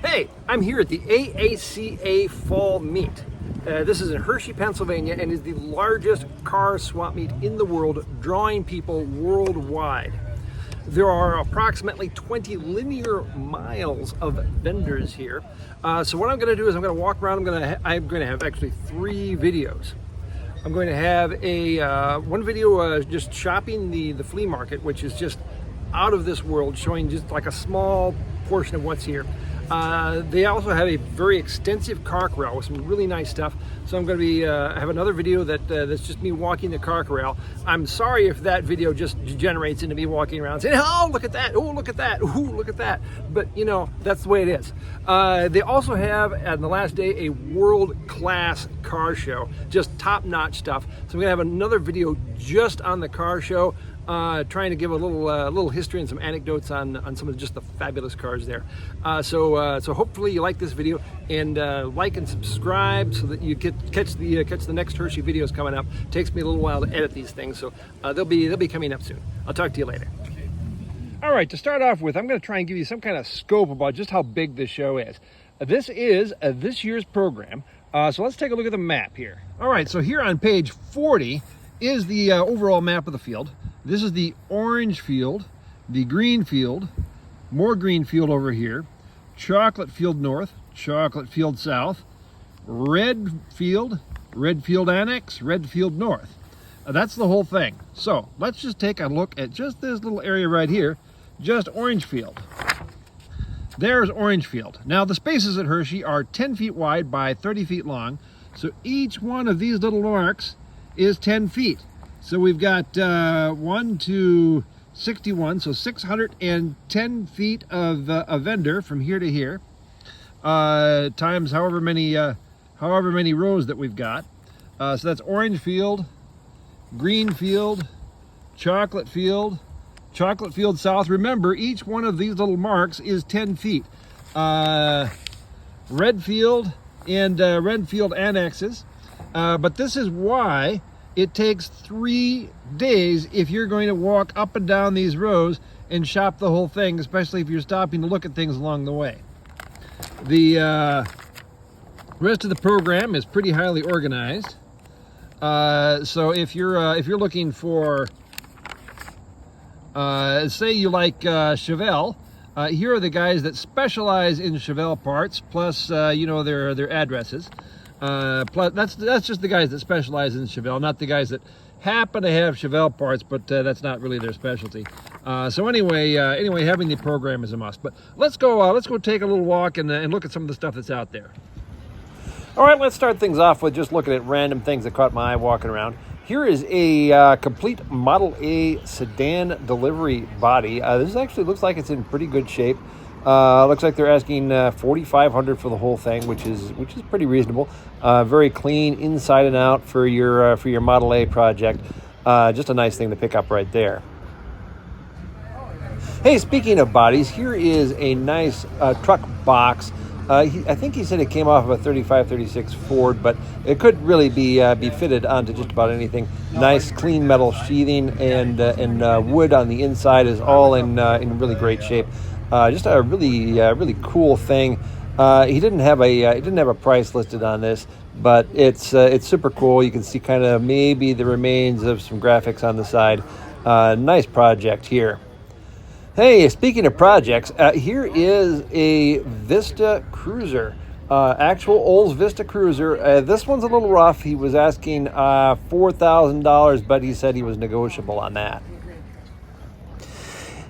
Hey, I'm here at the AACA Fall Meet. This is in Hershey, Pennsylvania, and is the largest car swap meet in the world, drawing people worldwide. There are approximately 20 linear miles of vendors here. So what I'm going to do is I'm going to walk around. I'm going to have actually 3 videos. I'm going to have one video just shopping the flea market, which is just out of this world, showing just like a small portion of what's here. They also have a very extensive car corral with some really nice stuff. So I'm going to be have another video that's just me walking the car corral. I'm sorry if that video just degenerates into me walking around saying, "Oh, look at that! Oh, look at that! Oh, look at that!" But you know, that's the way it is. They also have on the last day a world-class car show, just top-notch stuff. So I'm going to have another video just on the car show. Trying to give a little history and some anecdotes on some of just the fabulous cars there. So hopefully you like this video, and like and subscribe so that you catch the next Hershey videos coming up. It takes me a little while to edit these things, so they'll be coming up soon. I'll talk to you later. All right, to start off with, I'm going to try and give you some kind of scope about just how big this show is. This is this year's program. So let's take a look at the map here. All right, so here on page 40 is the overall map of the field. This is the orange field, the green field, more green field over here, chocolate field north, chocolate field south, red field annex, red field north. That's the whole thing. So let's just take a look at just this little area right here, just orange field. There's orange field. Now the spaces at Hershey are 10 feet wide by 30 feet long. So each one of these little marks is 10 feet. So we've got 1 to 61, so 610 feet of a vendor from here to here, times however many rows that we've got. So that's orange field, green field, chocolate field south. Remember, each one of these little marks is 10 feet. Red field and red field annexes. But this is why it takes 3 days if you're going to walk up and down these rows and shop the whole thing, especially if you're stopping to look at things along the way. The rest of the program is pretty highly organized. So if you're looking for, say you like Chevelle, here are the guys that specialize in Chevelle parts, plus you know, their addresses. Plus, that's just the guys that specialize in Chevelle, not the guys that happen to have Chevelle parts, but that's not really their specialty. So anyway, having the program is a must. But let's go take a little walk and look at some of the stuff that's out there. All right, let's start things off with just looking at random things that caught my eye walking around. Here is a complete Model A sedan delivery body. This actually looks like it's in pretty good shape. Looks like they're asking $4,500 for the whole thing, which is pretty reasonable. Very clean inside and out for your Model A project. Just a nice thing to pick up right there. Hey, speaking of bodies, here is a nice truck box. I think he said it came off of a 35-36 Ford, but it could really be fitted onto just about anything. Nice clean metal sheathing, and wood on the inside is all in really great shape. Just a really cool thing. He didn't have a price listed on this, but it's super cool. You can see kind of maybe the remains of some graphics on the side. Nice project here. Hey, speaking of projects, here is a Vista Cruiser, actual Olds Vista Cruiser. This one's a little rough. He was asking $4,000, but he said he was negotiable on that.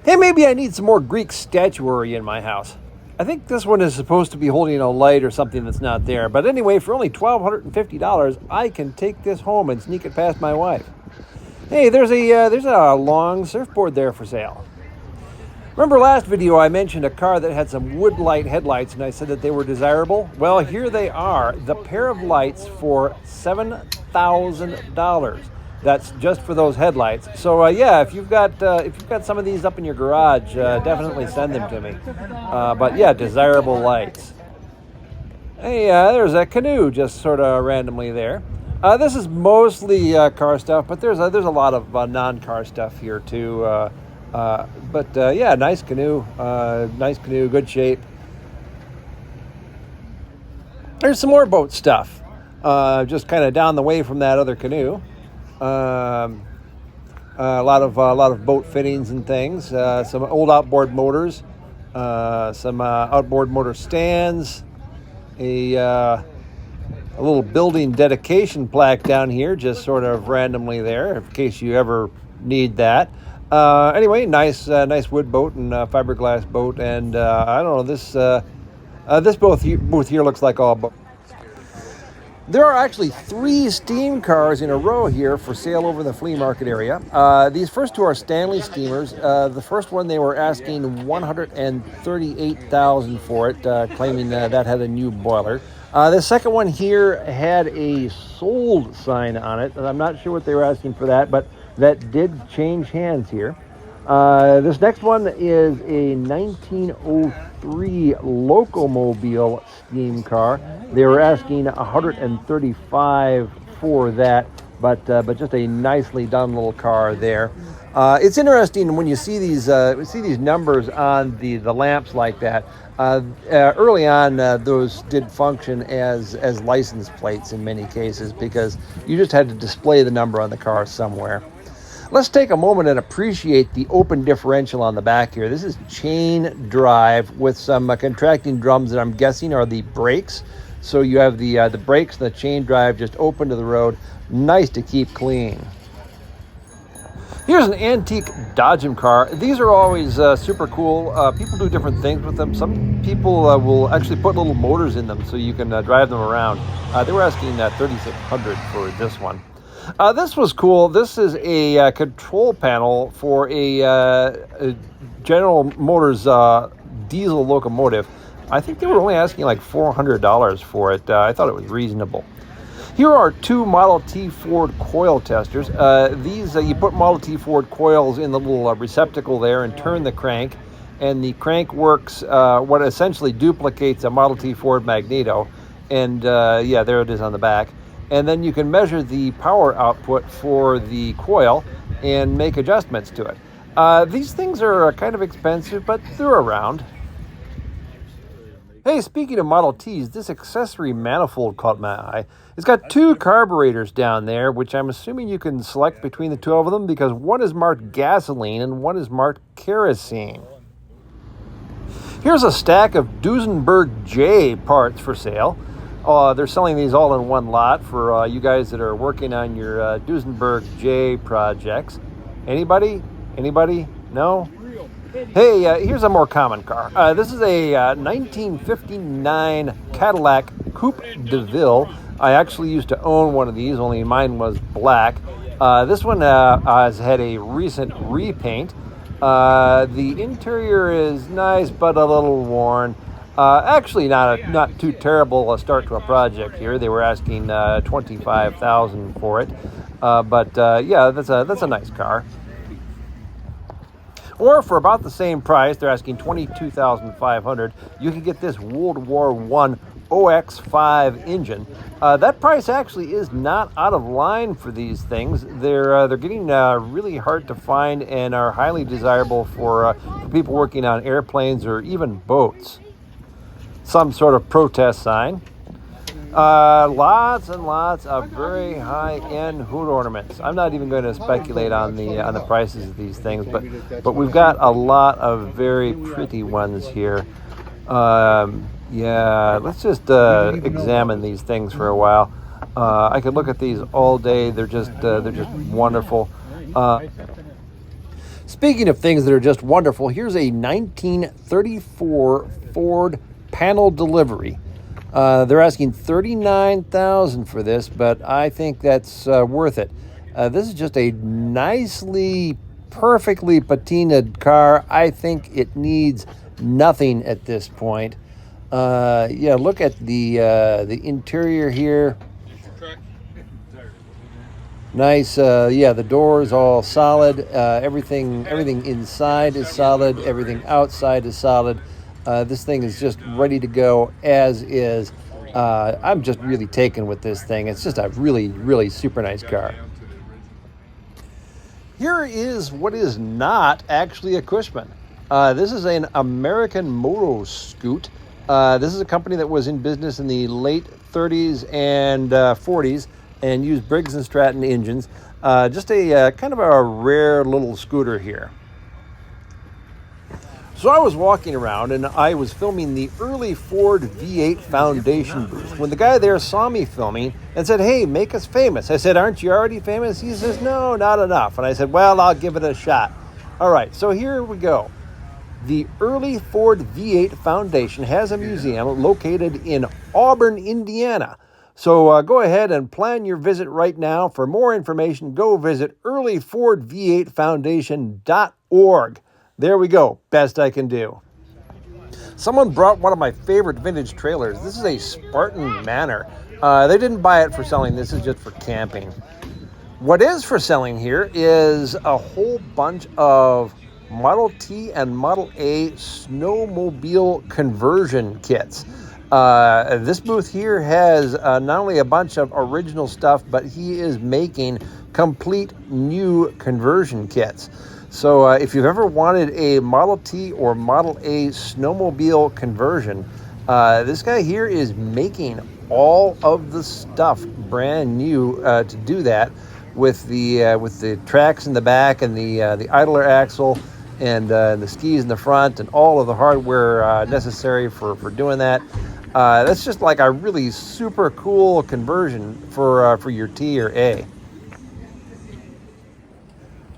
Hey, maybe I need some more Greek statuary in my house. I think this one is supposed to be holding a light or something that's not there. But anyway, for only $1,250, I can take this home and sneak it past my wife. Hey, there's a long surfboard there for sale. Remember last video I mentioned a car that had some wood light headlights, and I said that they were desirable? Well, here they are. The pair of lights for $7,000. That's just for those headlights. So yeah, if you've got some of these up in your garage, definitely send them to me. But yeah, desirable lights. Hey, there's a canoe just sort of randomly there. This is mostly car stuff, but there's a lot of non-car stuff here too. But yeah, nice canoe, good shape. There's some more boat stuff, just kind of down the way from that other canoe. A lot of boat fittings and things. Some old outboard motors, some outboard motor stands, a little building dedication plaque down here, just sort of randomly there, in case you ever need that. Anyway, nice wood boat and fiberglass boat, and I don't know, this booth here looks like all boats. There are actually 3 steam cars in a row here for sale over in the flea market area. These first 2 are Stanley steamers. The first one, they were asking $138,000 for it, claiming that had a new boiler. The second one here had a sold sign on it. I'm not sure what they were asking for that, but that did change hands here. This next one is a 1903 Locomobile steam car. They were asking $135,000 for that, but just a nicely done little car there. It's interesting when you see these numbers on the lamps like that. Early on, those did function as license plates in many cases, because you just had to display the number on the car somewhere. Let's take a moment and appreciate the open differential on the back here. This is chain drive with some contracting drums that I'm guessing are the brakes. So you have the brakes and the chain drive just open to the road. Nice to keep clean. Here's an antique Dodgem car. These are always super cool. People do different things with them. Some people will actually put little motors in them so you can drive them around. They were asking $3,600 for this one. This was cool. This is a control panel for a General Motors diesel locomotive. I think they were only asking like $400 for it. I thought it was reasonable. Here are 2 Model T Ford coil testers. These you put Model T Ford coils in the little receptacle there and turn the crank, and the crank works what essentially duplicates a Model T Ford magneto. And yeah, there it is on the back. And then you can measure the power output for the coil and make adjustments to it. These things are kind of expensive, but they're around. Hey, speaking of Model Ts, this accessory manifold caught my eye. It's got 2 carburetors down there, which I'm assuming you can select between the 2 of them, because one is marked gasoline and one is marked kerosene. Here's a stack of Duesenberg J parts for sale. They're selling these all in one lot for you guys that are working on your Duesenberg J projects. Anybody? No? Hey, here's a more common car. This is a 1959 Cadillac Coupe de Ville. I actually used to own one of these, only mine was black. This one has had a recent repaint. The interior is nice, but a little worn. Actually, not too terrible a start to a project here. They were asking $25,000 for it, but yeah, that's a nice car. Or for about the same price, they're asking $22,500. You can get this World War I OX5 engine. That price actually is not out of line for these things. They're getting really hard to find and are highly desirable for people working on airplanes or even boats. Some sort of protest sign. Lots and lots of very high-end hood ornaments. I'm not even going to speculate on the prices of these things, but we've got a lot of very pretty ones here. Yeah, let's just examine these things for a while. I could look at these all day. They're just wonderful. Speaking of things that are just wonderful, here's a 1934 Ford panel delivery. They're asking $39,000 for this, but I think that's worth it. This is just a nicely, perfectly patinaed car. I think it needs nothing at this point. Yeah, look at the interior here. Nice. Yeah, the doors all solid. Everything inside is solid. Everything outside is solid. This thing is just ready to go as is. I'm just really taken with this thing. It's just a really, really super nice car. Here is what is not actually a Cushman. This is an American Moto Scoot. This is a company that was in business in the late 30s and 40s and used Briggs & Stratton engines. Just a kind of a rare little scooter here. So I was walking around and I was filming the early Ford V8 Foundation booth when the guy there saw me filming and said, "Hey, make us famous." I said, "Aren't you already famous?" He says, "No, not enough." And I said, "Well, I'll give it a shot." All right, so here we go. The early Ford V8 Foundation has a museum located in Auburn, Indiana. So go ahead and plan your visit right now. For more information, go visit earlyfordv8foundation.org. There we go. Best I can do. Someone brought one of my favorite vintage trailers. This is a Spartan Manor. They didn't buy it for selling. This is just for camping. What is for selling here is a whole bunch of Model T and Model A snowmobile conversion kits. This booth here has not only a bunch of original stuff, but he is making complete new conversion kits. So if you've ever wanted a Model T or Model A snowmobile conversion, this guy here is making all of the stuff brand new to do that, with the tracks in the back and the idler axle and the skis in the front and all of the hardware necessary for doing that. That's just like a really super cool conversion for your T or A.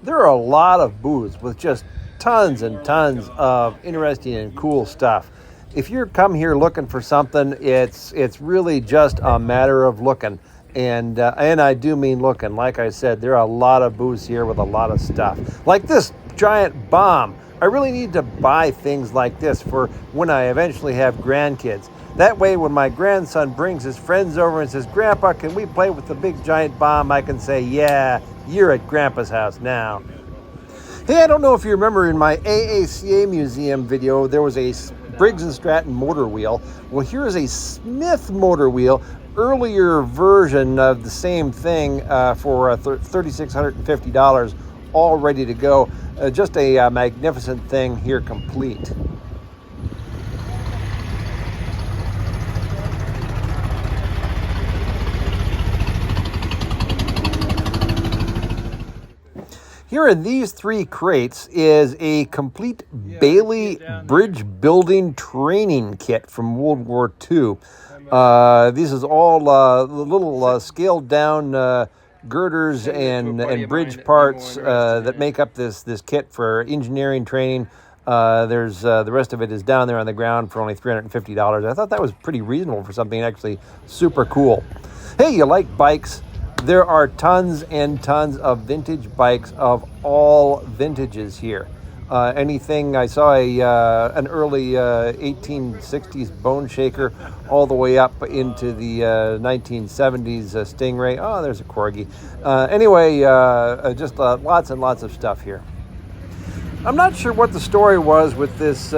There are a lot of booths with just tons and tons of interesting and cool stuff. If you come here looking for something, it's really just a matter of looking. And I do mean looking. Like I said, there are a lot of booths here with a lot of stuff. Like this giant bomb. I really need to buy things like this for when I eventually have grandkids. That way, when my grandson brings his friends over and says, "Grandpa, can we play with the big giant bomb?" I can say, "Yeah, you're at Grandpa's house now." Hey, I don't know if you remember in my AACA museum video, there was a Briggs & Stratton motor wheel. Well, here is a Smith motor wheel, earlier version of the same thing for $3,650, all ready to go. Just a magnificent thing here, complete. Here in these three crates is a complete Bailey bridge building training kit from World War II. This is all little scaled down girders and bridge parts that make up this kit for engineering training. There's the rest of it is down there on the ground for only $350. I thought that was pretty reasonable for something actually super cool. Hey, you like bikes? There are tons and tons of vintage bikes of all vintages here. Anything, I saw an early 1860s Bone Shaker all the way up into the 1970s Stingray. Oh, there's a Corgi. Anyway, just lots and lots of stuff here. I'm not sure what the story was with this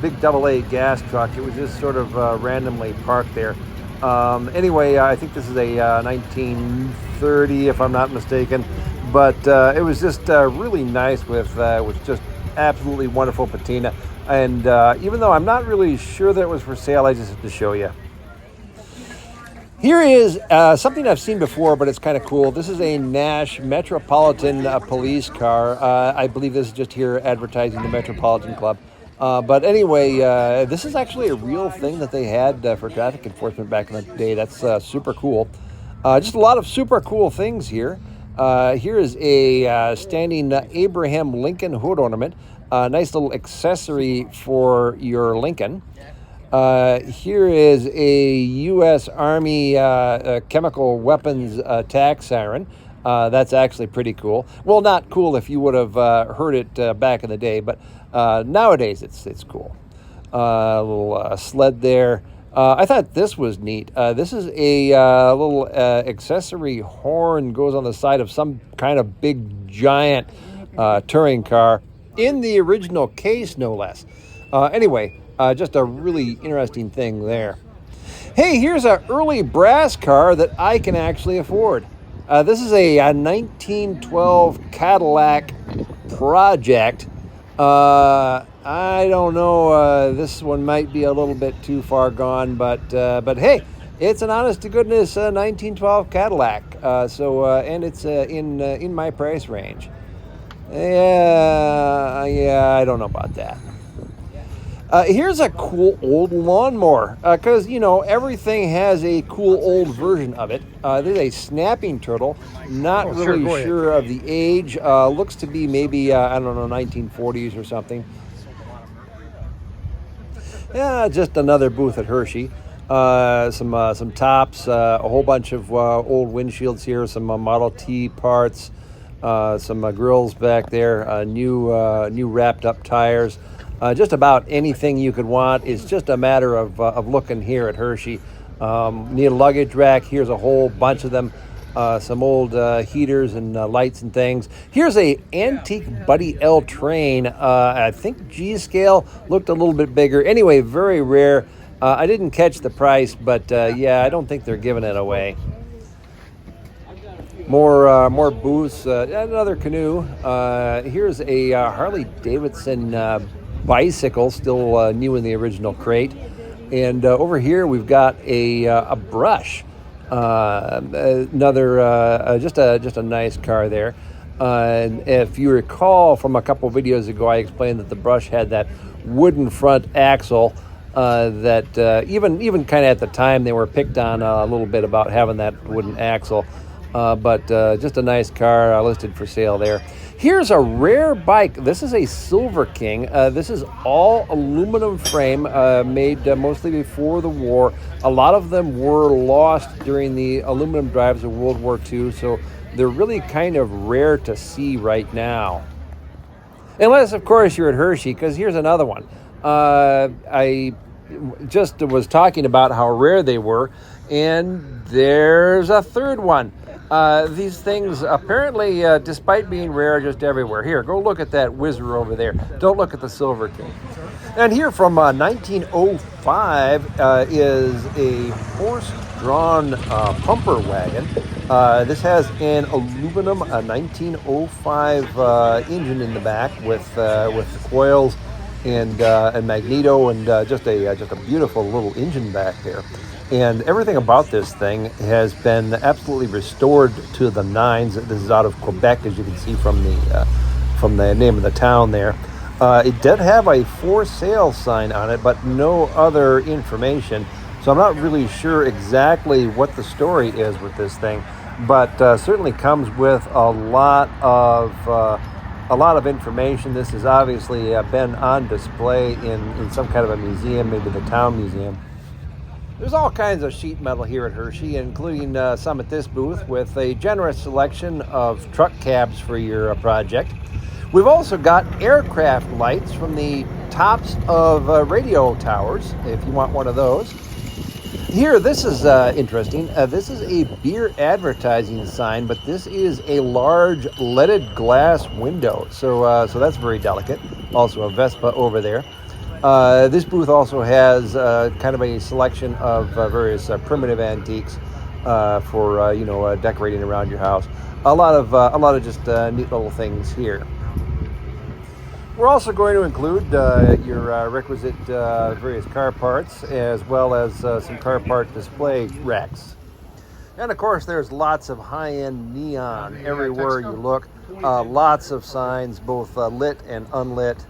big AA gas truck. It was just sort of randomly parked there. Anyway, I think this is a 1930, if I'm not mistaken. But it was just really nice with just absolutely wonderful patina. And even though I'm not really sure that it was for sale, I just have to show you. Here is something I've seen before, but it's kind of cool. This is a Nash Metropolitan police car. I believe this is just here advertising the Metropolitan Club. But anyway, this is actually a real thing that they had for traffic enforcement back in the day. That's super cool. Just a lot of super cool things here. Here is a standing Abraham Lincoln hood ornament. Nice little accessory for your Lincoln. Here is a U.S. Army chemical weapons attack siren. That's actually pretty cool. Well, not cool if you would have heard it back in the day, but nowadays it's cool. A little sled there. I thought this was neat. This is a little accessory horn, goes on the side of some kind of big giant touring car in the original case, no less. Anyway, just a really interesting thing there. Hey, here's an early brass car that I can actually afford. This is a 1912 Cadillac Project. I don't know. This one might be a little bit too far gone, but hey, it's an honest to goodness 1912 Cadillac. And it's in my price range. Yeah, I don't know about that. Here's a cool old lawnmower, because, everything has a cool old version of it. This is a snapping turtle, not really sure of the age. Looks to be maybe, I don't know, 1940s or something. Yeah, just another booth at Hershey. Some tops, a whole bunch of old windshields here, some Model T parts, some grills back there, new wrapped up tires. Just about anything you could want. It's just a matter of looking here at Hershey. Need a luggage rack. Here's a whole bunch of them. Some old heaters and lights and things. Here's a antique Buddy L train. I think G scale, looked a little bit bigger. Anyway, very rare. I didn't catch the price, but yeah, I don't think they're giving it away. More booths. Another canoe. Here's a Harley Davidson bicycle, still new in the original crate. And over here we've got a brush. Another just a nice car there. And if you recall from a couple videos ago, I explained that the brush had that wooden front axle that even kind of at the time they were picked on a little bit about having that wooden axle. But just a nice car listed for sale there. Here's a rare bike. This is a Silver King. This is all aluminum frame, made mostly before the war. A lot of them were lost during the aluminum drives of World War II, so they're really kind of rare to see right now. Unless, of course, you're at Hershey, because here's another one. I just was talking about how rare they were, and there's a third one. These things apparently, despite being rare, are just everywhere. Here, go look at that Whizzer over there. Don't look at the Silver King. And here from 1905 is a horse-drawn pumper wagon. This has an aluminum 1905 engine in the back with the coils and magneto and just a beautiful little engine back there. And everything about this thing has been absolutely restored to the nines. This is out of Quebec, as you can see from the name of the town there. It did have a for sale sign on it, but no other information. So I'm not really sure exactly what the story is with this thing, but certainly comes with a lot of information. This has obviously been on display in some kind of a museum, maybe the town museum. There's all kinds of sheet metal here at Hershey, including some at this booth with a generous selection of truck cabs for your project. We've also got aircraft lights from the tops of radio towers, if you want one of those. Here, this is interesting. This is a beer advertising sign, but this is a large leaded glass window, so that's very delicate. Also a Vespa over there. This booth also has kind of a selection of various primitive antiques for decorating around your house. A lot of just neat little things here. We're also going to include your requisite various car parts, as well as some car part display racks. And of course, there's lots of high-end neon everywhere you look. Lots of signs, both lit and unlit.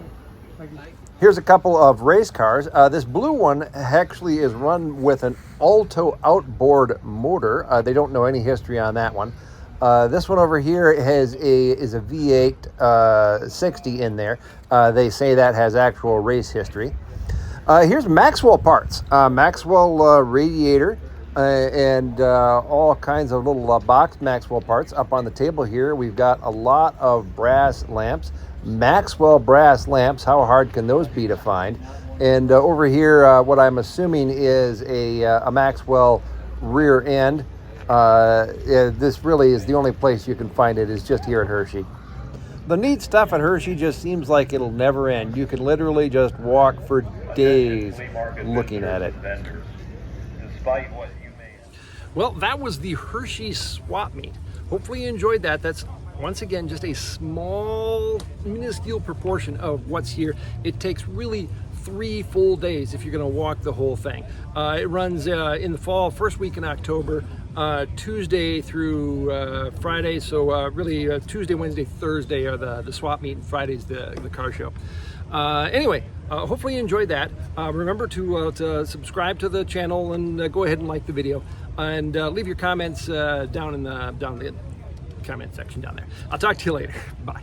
Here's a couple of race cars. This blue one actually is run with an Alto outboard motor. They don't know any history on that one. This one over here is a V8 60 in there. They say that has actual race history. Here's Maxwell parts. Maxwell radiator and all kinds of little boxed Maxwell parts. Up on the table here, we've got a lot of brass lamps. Maxwell brass lamps, how hard can those be to find? And over here, what I'm assuming is a Maxwell rear end. This really is the only place you can find it, is just here at Hershey. The neat stuff at Hershey just seems like it'll never end. You can literally just walk for days looking at it. Well, that was the Hershey Swap Meet. Hopefully you enjoyed that. That's once again, just a small, minuscule proportion of what's here. It takes really 3 full days if you're going to walk the whole thing. It runs in the fall, first week in October, Tuesday through Friday. So really Tuesday, Wednesday, Thursday are the swap meet, and Friday's the car show. Anyway, hopefully you enjoyed that. Remember to subscribe to the channel and go ahead and like the video, and leave your comments down in the comment section down there. I'll talk to you later. Bye.